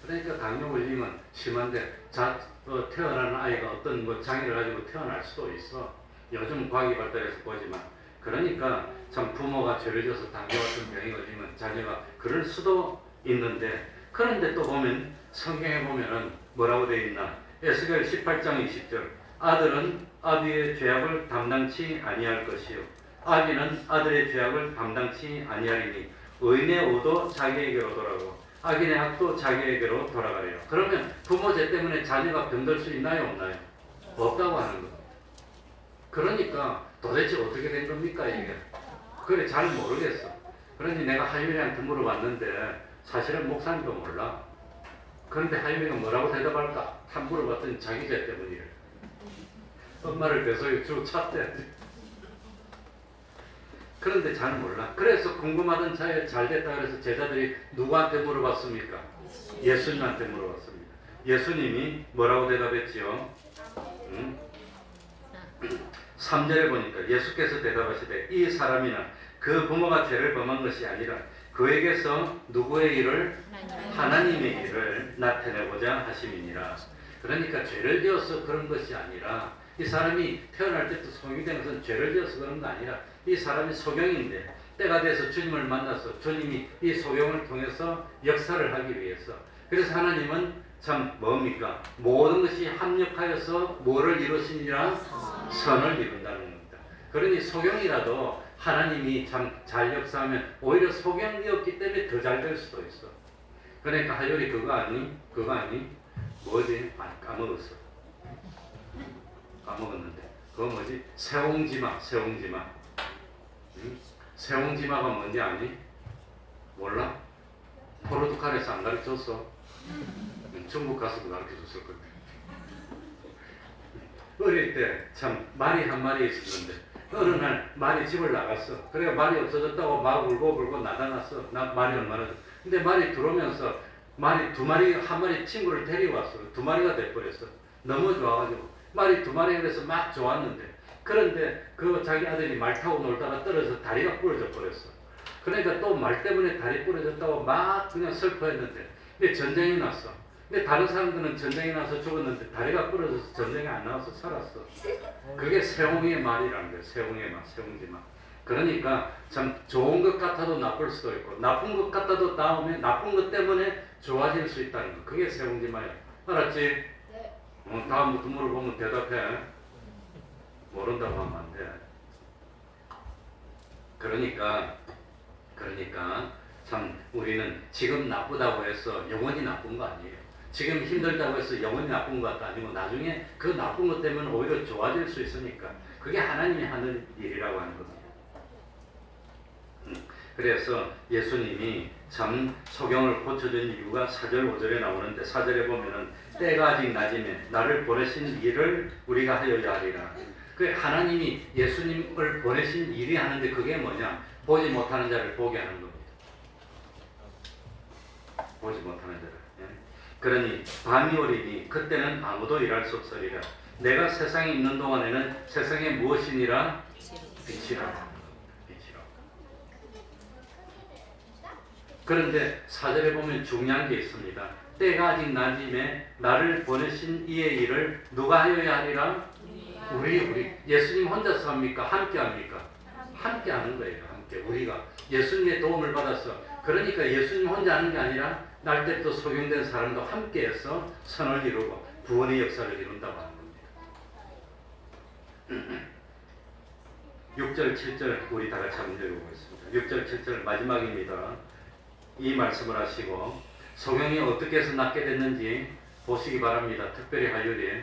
그러니까 당뇨 걸리면 심한데 태어나는 아이가 어떤 장애를 가지고 태어날 수도 있어. 요즘 과학이 발달해서 보지만. 그러니까 참 부모가 죄를 져서 당뇨 같은 병이 걸리면 자녀가 그럴 수도 있는데 그런데 또 보면 성경에 보면은 뭐라고 되어 있나? 에스겔 18장 20절 아들은 아비의 죄악을 담당치 아니할 것이요 아비는 아들의 죄악을 담당치 아니하리니 의인의 오도 자기에게로 돌아가고 악인의 악도 자기에게로 돌아가래요. 그러면 부모 죄 때문에 자녀가 병들 수 있나요? 없나요? 없다고 하는 거예요. 그러니까 도대체 어떻게 된 겁니까 이게? 그래 잘 모르겠어. 그런데 내가 하율이한테 물어봤는데 사실은 목사님도 몰라. 그런데 하율이가 뭐라고 대답할까? 한 물어봤더니 자기 죄 때문이래. 엄마를 뱃속에 쭉 찼대. 그런데 잘 몰라. 그래서 궁금하던 차에 잘 됐다 그래서 제자들이 누구한테 물어봤습니까? 예수님한테 물어봤습니다. 예수님이 뭐라고 대답했지요? 3절에 보니까 예수께서 대답하시되 이 사람이나 그 부모가 죄를 범한 것이 아니라 그에게서 누구의 일을 하나님의 일을 나타내고자 하심이니라. 그러니까 죄를 지어서 그런 것이 아니라 이 사람이 태어날 때부터 소경이 된 것은 죄를 지어서 그런 거 아니라 이 사람이 소경인데 때가 돼서 주님을 만나서 주님이 이 소경을 통해서 역사를 하기 위해서 그래서 하나님은 참 뭡니까? 모든 것이 합력하여서 뭐를 이루시니라? 선을 이룬다는 겁니다. 그러니 소경이라도 하나님이 참 잘 역사하면 오히려 소경이었기 때문에 더 잘 될 수도 있어. 그러니까 하율이 그거 아니? 그거 아니? 뭐지? 아, 까먹었어. 까먹었는데 그거 뭐지? 세옹지마. 응? 세옹지마가 뭔지 아니? 몰라? 포르투갈에서 안 가르쳤어? 중국 가서도 가르쳐줬을 건데. 어릴 때 참 말이 한 마리 있었는데 어느 날 말이 집을 나갔어. 그래가 말이 없어졌다고 막 울고 나타났어. 나 말이 얼마나 근데 말이 들어오면서 말이 두 마리 한 마리 친구를 데려왔어. 두 마리가 돼버렸어. 너무 좋아가지고 말이 두 마리가 돼서 막 좋았는데 그런데 그 자기 아들이 말 타고 놀다가 떨어져서 다리가 부러져 버렸어. 그러니까 또 말 때문에 다리 부러졌다고 막 그냥 슬퍼했는데 근데 전쟁이 났어. 근데 다른 사람들은 전쟁이 나서 죽었는데 다리가 부러져서 전쟁이 안 나와서 살았어. 그게 세옹의 말이라는 거예요. 세옹의 말, 세옹지말. 그러니까 참 좋은 것 같아도 나쁠 수도 있고 나쁜 것 같아도 다음에 나쁜 것 때문에 좋아질 수 있다는 거. 그게 세옹지말이야. 알았지? 네. 다음부터 물어보면 대답해. 모른다고 하면 안 돼. 그러니까 참 우리는 지금 나쁘다고 해서 영원히 나쁜 거 아니에요. 지금 힘들다고 해서 영원히 나쁜 것도 아니고 나중에 그 나쁜 것 때문에 오히려 좋아질 수 있으니까 그게 하나님이 하는 일이라고 하는 겁니다. 그래서 예수님이 참 소경을 고쳐준 이유가 4절 5절에 나오는데 4절에 보면은 때가 아직 낮이면 나를 보내신 일을 우리가 하여야 하리라. 그 하나님이 예수님을 보내신 일이 하는데 그게 뭐냐? 보지 못하는 자를 보게 하는 겁니다. 보지 못하는 자를. 그러니 밤이 오리니 그때는 아무도 일할 수 없으리라. 내가 세상에 있는 동안에는 세상에 무엇이니라? 빛이라. 그런데 4절에 보면 중요한 게 있습니다. 때가 아직 낮임에 나를 보내신 이의 일을 누가 하여야 하리라? 우리 예수님 혼자서 합니까? 함께 합니까? 함께 하는 거예요. 함께 우리가 예수님의 도움을 받아서 그러니까 예수님 혼자 하는 게 아니라 날 때부터 소경된 사람도 함께해서 선을 이루고 구원의 역사를 이룬다고 하는 겁니다. 6절 7절 우리 다 같이 한번 읽어보겠습니다. 6절 7절 마지막입니다. 이 말씀을 하시고 소경이 어떻게 해서 낫게 됐는지 보시기 바랍니다. 특별히 하율이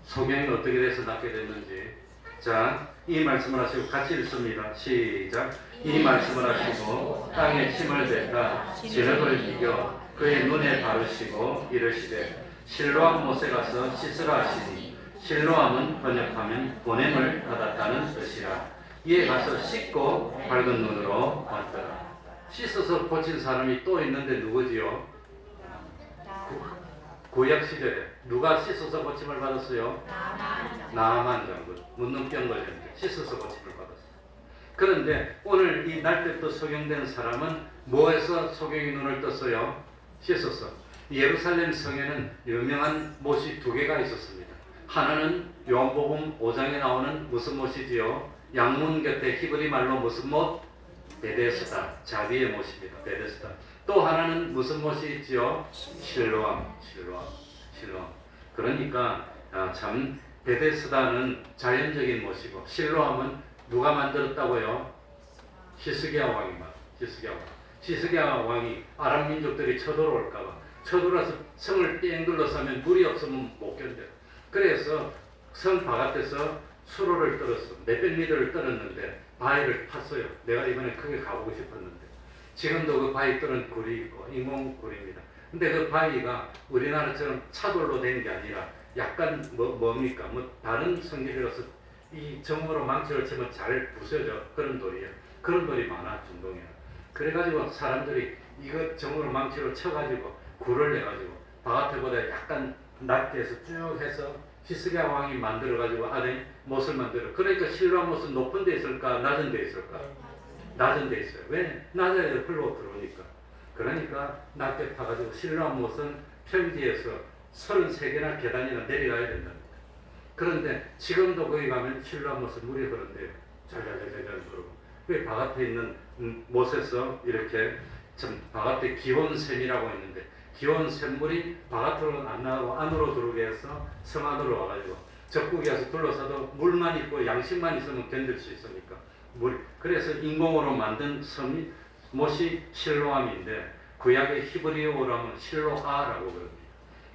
소경이 어떻게 돼서 낫게 됐는지. 자, 이 말씀을 하시고 같이 읽습니다. 시작. 이 말씀을 하시고 땅에 침을 뱉다 진흙을 비겨 그의 눈에 바르시고 이르시되 실로암 못에 가서 씻으라 하시니 실로암은 번역하면 보냄을 받았다는 뜻이라. 이에 가서 씻고 밝은 눈으로 왔더라. 씻어서 고친 사람이 또 있는데 누구지요? 구약 시절에 누가 씻어서 고침을 받았어요? 나아만 장군. 문둥병 걸렸는데 씻어서 고침을 받았어요. 그런데 오늘 이 날 때부터 소경된 사람은 뭐해서 소경이 눈을 떴어요? 씻었어. 예루살렘 성에는 유명한 못이 두 개가 있었습니다. 하나는 요한복음 5장에 나오는 무슨 못이지요? 양문 곁에 히브리 말로 무슨 못? 베데스다. 자비의 못입니다. 베데스다. 또 하나는 무슨 못이 있지요? 실로암. 그러니까 참 베데스다는 자연적인 못이고 실로암은 누가 만들었다고요? 히스기야 왕이 아람 민족들이 쳐들어올까봐 쳐들어와서 성을 땡 둘러싸면 물이 없으면 못 견뎌요. 그래서 성 바깥에서 수로를 떨었어. 몇백 미터를 떨었는데 바위를 팠어요. 내가 이번에 크게 가보고 싶었는데 지금도 그 바위 뚫은 굴이 있고 인공굴입니다. 근데 그 바위가 우리나라처럼 차돌로 된 게 아니라 약간 뭡니까? 다른 성질이라서 이 정으로 망치를 치면 잘 부서져. 그런 돌이에요. 그런 돌이 많아 중동에. 그래가지고 사람들이 이거 정으로 망치로 쳐가지고 굴을 내가지고 바깥에보다 약간 낮게 해서 쭉 해서 히스기야 왕이 만들어가지고 안에 못을 만들어. 그러니까 실로암 못은 높은 데 있을까? 낮은 데 있을까? 낮은 데 있어요. 왜? 낮아야 흘러 들어오니까. 그러니까 낮게 타가지고 실로암 못은 평지에서 33개나 계단이나 내려가야 된답니다. 그런데 지금도 거기 가면 실로암 못은 물이 흐른대요. 잘잘잘잘 흐르고. 그 바깥에 있는 못에서 이렇게 좀 바깥에 기온샘이라고 있는데 기온 샘물이 바깥으로 안 나가고 안으로 들어오게 해서 성 안으로 와가지고 적국이 와서 둘러서도 물만 있고 양식만 있으면 견딜 수 있으니까 그래서 인공으로 만든 섬이 못이 실로암인데 구약의 히브리어로 하면 실로아라고 그럽니다.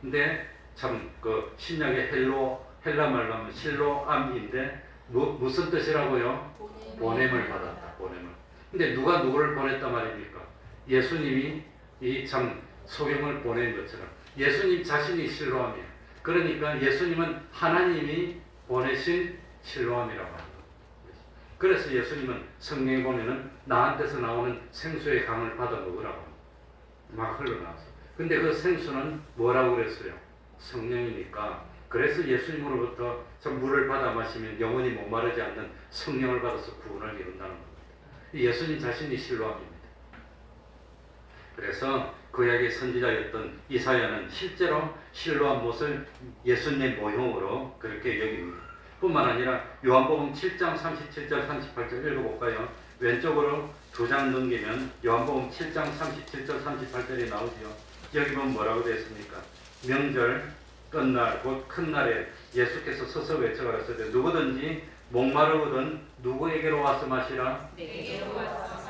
근데 참 그 신약의 헬라 말로 하면 실로암인데 무슨 뜻이라고요? 보냄을 받았다. 보냄을. 근데 누가 누구를 보냈단 말입니까? 예수님이 이 참 소경을 보낸 것처럼 예수님 자신이 실로암이에요. 그러니까 예수님은 하나님이 보내신 실로암이라고 하는 거예요. 그래서 예수님은 성경에 보면은 나한테서 나오는 생수의 강을 받아 먹으라고 막 흘러나왔어. 근데 그 생수는 뭐라고 그랬어요? 성령이니까. 그래서 예수님으로부터 좀 물을 받아 마시면 영원히 목마르지 않는 성령을 받아서 구원을 이룬다는 겁니다. 예수님 자신이 실로암입니다. 그래서 구약의 선지자였던 이사야는 실제로 실로암 못을 예수님의 모형으로 그렇게 여깁니다. 뿐만 아니라 요한복음 7장 37절 38절 읽어볼까요? 왼쪽으로 2장 넘기면 요한복음 7장 37절 38절이 나오죠. 여기 보면 뭐라고 되어 있습니까? 명절 끝날 곧 큰 날에 예수께서 서서 외쳐가라사대 누구든지 목마르거든 누구에게로 와서 마시라? 내게로 와서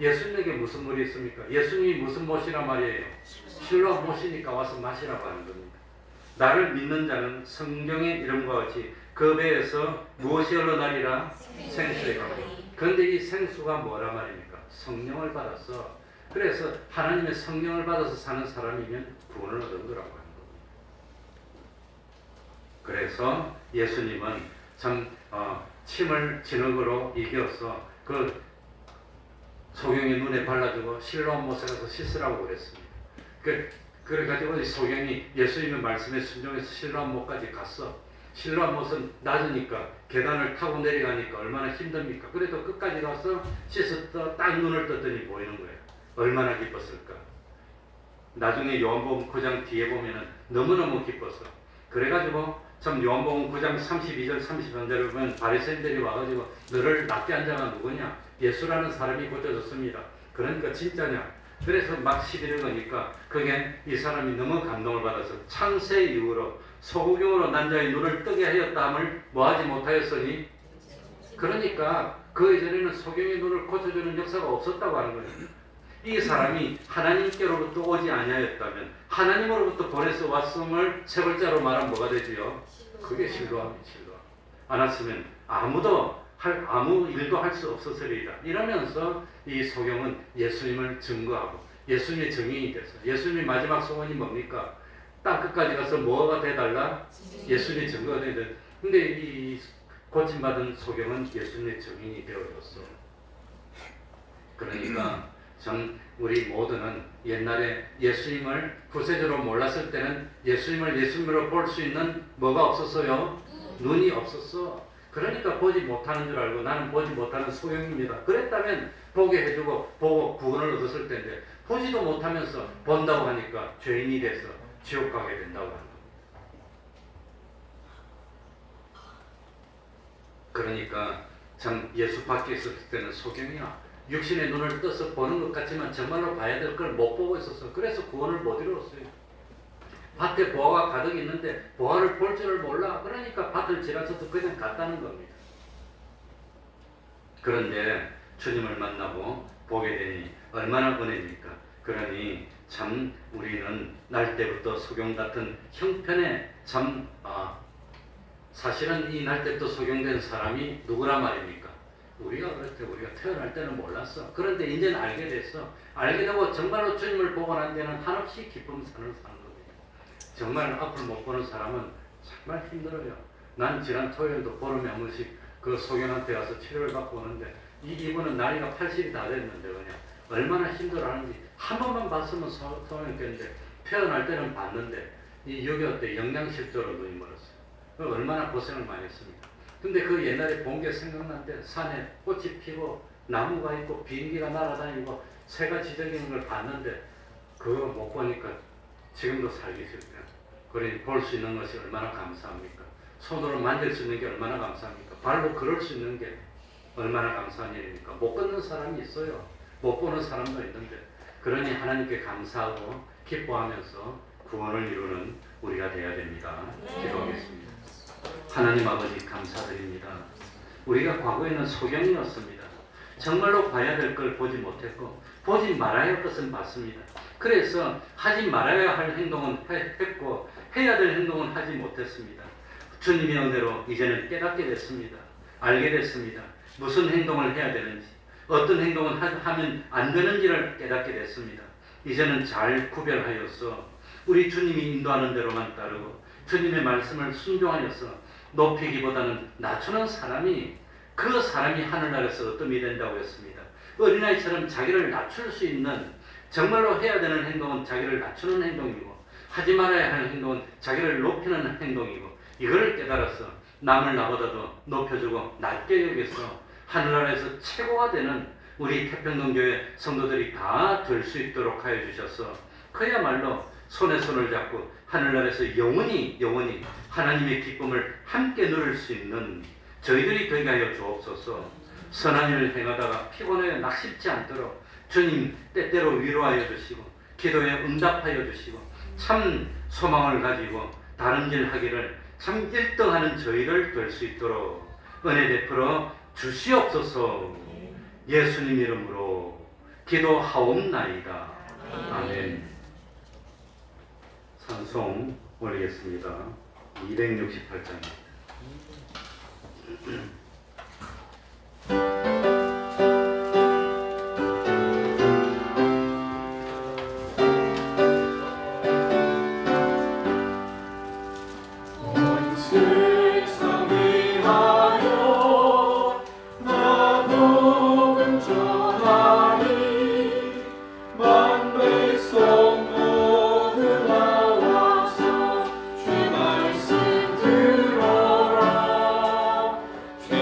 예수님에게 무슨 물이 있습니까? 예수님이 무슨 못이란 말이에요? 실로암 못이니까 와서 마시라고 하는 겁니다. 나를 믿는 자는 성경의 이름과 같이 그 배에서 무엇이 흘러나리라? 생수의 강이. 그런데 이 생수가 뭐란 말입니까? 성령을 받았어. 그래서 하나님의 성령을 받아서 사는 사람이면 구원을 얻은 거라고 하는 겁니다. 그래서 예수님은 참 침을 진흙으로 이겨서 그 소경이 눈에 발라주고 실로암 못에 가서 씻으라고 그랬습니다. 그래가지고 소경이 예수님의 말씀에 순종해서 실로암 못까지 갔어. 실로암 못은 낮으니까 계단을 타고 내려가니까 얼마나 힘듭니까? 그래도 끝까지 가서 씻었다 딱 눈을 떴더니 보이는 거예요. 얼마나 기뻤을까? 나중에 요한복음 9장 뒤에 보면은 너무너무 기뻤어. 그래가지고 참 요한복음 9장 32절 33절을 보면 바리새인들이 와가지고 너를 낫게 한 자가 누구냐? 예수라는 사람이 고쳐졌습니다. 그러니까 진짜냐? 그래서 막 시비를 거니까 그게 이 사람이 너무 감동을 받아서 창세 이후로 소구경으로 난 자의 눈을 뜨게 하였다함을 뭐하지 못하였으니 그러니까 그 이전에는 소경의 눈을 고쳐주는 역사가 없었다고 하는 거예요. 이 사람이 하나님께로부터 오지 아니하였다면 하나님으로부터 보내서 왔음을 세 글자로 말하면 뭐가 되지요? 그게 실로암이 실로암. 안 왔으면 아무 일도 할 수 없었으리이다. 이러면서 이 소경은 예수님을 증거하고 예수님의 증인이 됐어. 예수님의 마지막 소원이 뭡니까? 땅 끝까지 가서 뭐가 돼달라? 예수님의 증거가 돼야 돼. 근데 이 고침받은 소경은 예수님의 증인이 되어졌어. 그러니까 전 우리 모두는 옛날에 예수님을 구세주로 몰랐을 때는 예수님으로 볼 수 있는 뭐가 없었어요? 눈이 없었어. 그러니까 보지 못하는 줄 알고 나는 보지 못하는 소경입니다. 그랬다면 보게 해주고 보고 구원을 얻었을 텐데 보지도 못하면서 본다고 하니까 죄인이 돼서 지옥 가게 된다고 하는 겁니다. 그러니까 참 예수 밖에 있었을 때는 소경이야. 육신의 눈을 떠서 보는 것 같지만 정말로 봐야 될 걸 못 보고 있었어. 그래서 구원을 못 이루었어요. 밭에 보화가 가득 있는데 보화를 볼 줄을 몰라. 그러니까 밭을 지나쳐서 그냥 갔다는 겁니다. 그런데 주님을 만나고 보게 되니 얼마나 은혜입니까? 그러니 참 우리는 날 때부터 소경 같은 형편에 참 사실은 이 날 때부터 소경된 사람이 누구란 말입니까? 우리가 그럴 때 우리가 태어날 때는 몰랐어. 그런데 이제는 알게 됐어. 알게 되고 정말로 주님을 보고 난 데는 한없이 기쁨 사는 겁니다. 정말 앞을 못 보는 사람은 정말 힘들어요. 난 지난 토요일도 보름에 한 번씩 그 소경한테 가서 치료를 받고 오는데 이분은 나이가 80이 다 됐는데 그냥 얼마나 힘들어하는지 한 번만 봤으면 소용했겠는데 태어날 때는 봤는데 이 6.25 때 영양실조로 눈이 멀었어요. 얼마나 고생을 많이 했습니까? 근데 그 옛날에 본 게 생각났는데 산에 꽃이 피고 나무가 있고 비행기가 날아다니고 새가 지저귀는 걸 봤는데 그거 못 보니까 지금도 살기 싫대요. 그러니 볼 수 있는 것이 얼마나 감사합니까? 손으로 만질 수 있는 게 얼마나 감사합니까? 발로 걸을 수 있는 게 얼마나 감사한 일입니까? 못 걷는 사람이 있어요. 못 보는 사람도 있는데 그러니 하나님께 감사하고 기뻐하면서 구원을 이루는 우리가 되어야 됩니다. 기도하겠습니다. 하나님 아버지 감사드립니다. 우리가 과거에는 소경이었습니다. 정말로 봐야 될 걸 보지 못했고 보지 말아야 할 것은 봤습니다. 그래서 하지 말아야 할 행동은 했고 해야 될 행동은 하지 못했습니다. 주님의 은혜로 이제는 깨닫게 됐습니다. 알게 됐습니다. 무슨 행동을 해야 되는지 어떤 행동을 하면 안 되는지를 깨닫게 됐습니다. 이제는 잘 구별하여서 우리 주님이 인도하는 대로만 따르고 주님의 말씀을 순종하여서 높이기보다는 낮추는 사람이 그 사람이 하늘나라에서 어떤 이 된다고 했습니다. 어린아이처럼 자기를 낮출 수 있는 정말로 해야 되는 행동은 자기를 낮추는 행동이고 하지 말아야 할 행동은 자기를 높이는 행동이고 이걸 깨달아서 남을 나보다도 높여주고 낮게 여겨서 하늘나라에서 최고가 되는 우리 태평동교회 성도들이 다 될 수 있도록 하여 주셔서 그야말로 손에 손을 잡고 하늘나라에서 영원히 하나님의 기쁨을 함께 누릴 수 있는 저희들이 되게 하여 주옵소서. 선한 일을 행하다가 피곤하여 낙심치 않도록 주님 때때로 위로하여 주시고 기도에 응답하여 주시고 참 소망을 가지고 다른 일 하기를 참 1등하는 저희를 될 수 있도록 은혜 베풀어 주시옵소서. 예수님 이름으로 기도하옵나이다. 아멘. 찬송 올리겠습니다. 268장입니다. 주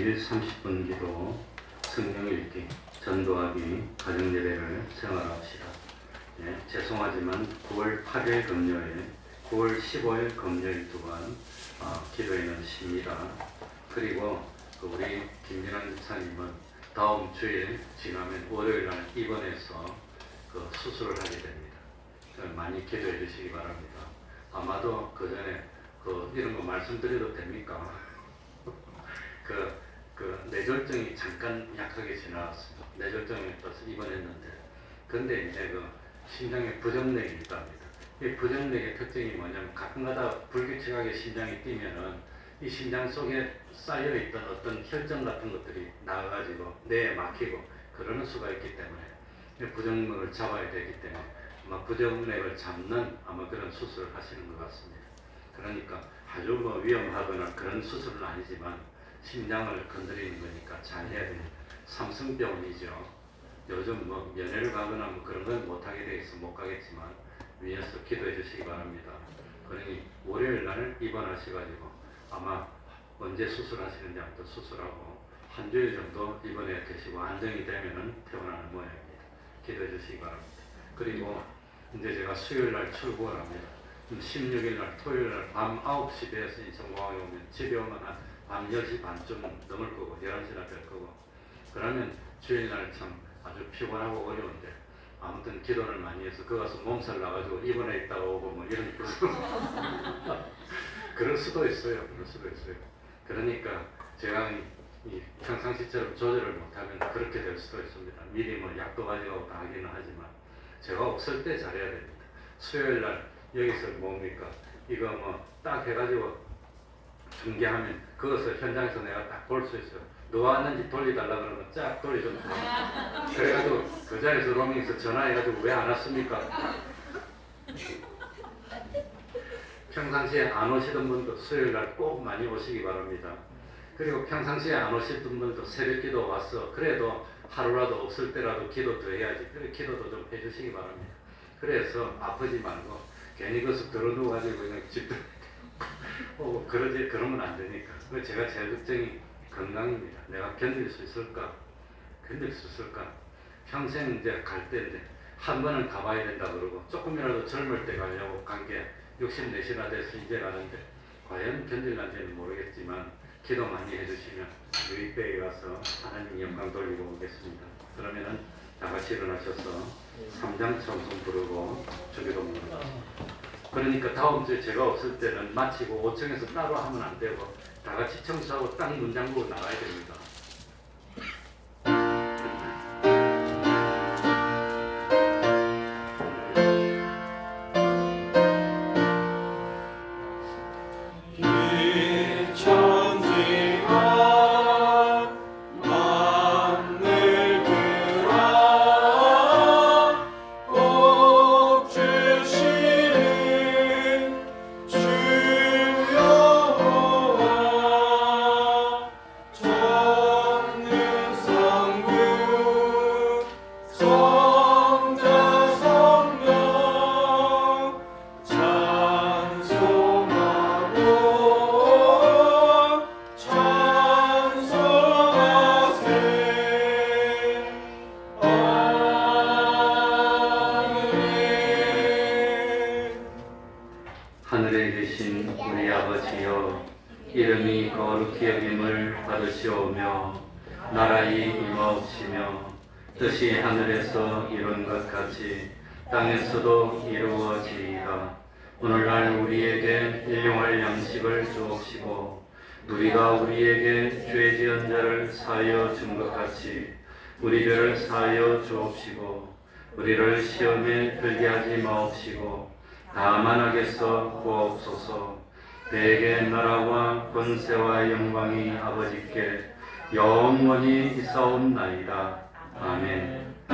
매일 30분 기도, 성경 읽기, 전도하기, 가정예배를 생활합시다. 예, 죄송하지만 9월 8일 금요일, 9월 15일 금요일 두번 기도회는 쉽니다. 그리고 우리 김민환 집사님은 다음 주일 지나면 월요일 날 입원해서 수술을 하게 됩니다. 많이 기도해 주시기 바랍니다. 아마도 그 전에 이런 거 말씀드려도 됩니까? 뇌졸중이 잠깐 약하게 지나갔습니다. 뇌졸중에 떠서 입원했는데, 근데 이제 심장에 부정맥이 있답니다. 이 부정맥의 특징이 뭐냐면 가끔가다 불규칙하게 심장이 뛰면은 이 심장 속에 쌓여있던 어떤 혈전 같은 것들이 나와가지고 뇌에 막히고 그러는 수가 있기 때문에 부정맥을 잡아야 되기 때문에 아마 부정맥을 잡는 그런 수술을 하시는 것 같습니다. 그러니까 아주 위험하거나 그런 수술은 아니지만 심장을 건드리는 거니까 잘 해야 됩니다. 삼성병원이죠. 요즘 면회를 가거나 그런 건 못하게 돼 있어 못 가겠지만 위에서 기도해 주시기 바랍니다. 그러니 월요일 날 입원하셔가지고 아마 언제 수술하시는지 아무튼 수술하고 한 주일 정도 입원해 계시고 안정이 되면은 퇴원하는 모양입니다. 기도해 주시기 바랍니다. 그리고 이제 제가 수요일 날 출국을 합니다. 16일 날 토요일 날 밤 9시 배에서 인천공항에 오면 집에 오면 밤 10시 반쯤 넘을 거고 11시나 될 거고, 그러면 주일 날 참 아주 피곤하고 어려운데 아무튼 기도를 많이 해서 그 가서 몸살 나가지고 입원해 있다가 오고 이런 그럴 수도 있어요. 그럴 수도 있어요. 그러니까 제가 평상시처럼 조절을 못하면 그렇게 될 수도 있습니다. 미리 약도 가져가고 다 하기는 하지만 제가 없을 때 잘해야 됩니다. 수요일 날 여기서 뭡니까? 이거 딱 해가지고 중계하면 그것을 현장에서 내가 딱 볼 수 있어요. 누가 왔는지 돌려달라 그러면 쫙 돌려줍니다. 그래가지고 그 자리에서 로밍에서 전화해가지고 왜 안 왔습니까? 평상시에 안 오시던 분도 수요일 날 꼭 많이 오시기 바랍니다. 그리고 평상시에 안 오시던 분도 새벽기도 와서 그래도 하루라도 없을 때라도 기도 더 해야지. 그래 기도도 좀 해주시기 바랍니다. 그래서 아프지 말고 괜히 거기서 들어누워가지고 그냥 집도 그러면 안 되니까. 제가 제일 걱정이 건강입니다. 내가 견딜 수 있을까? 평생 이제 갈 때인데 한 번은 가봐야 된다 그러고 조금이라도 젊을 때 가려고 간 게 64시나 돼서 이제 가는데 과연 견딜는지는 모르겠지만 기도 많이 해주시면 유익배에 가서 하나님 영광 돌리고 오겠습니다. 그러면은 다 같이 일어나셔서 3장 찬송 부르고 주기도문을. 그러니까 다음 주에 제가 없을 때는 마치고 5층에서 따로 하면 안 되고 다 같이 청소하고 딱 문 잠그고 나가야 됩니다. 하늘에 계신 우리 아버지여, 이름이 거룩히 여김을 받으시오며 나라의 임하옵시며 뜻이 하늘에서 이룬 것 같이 땅에서도 이루어지이다. 오늘날 우리에게 일용할 양식을 주옵시고 우리가 우리에게 죄 지은 자를 사하여 준 것 같이 우리 죄를 사하여 주옵시고 우리를 시험에 들게 하지 마옵시고 다만 악에서 구하옵소서. 대개 나라와 권세와 영광이 아버지께 영원히 있사옵나이다. 아멘.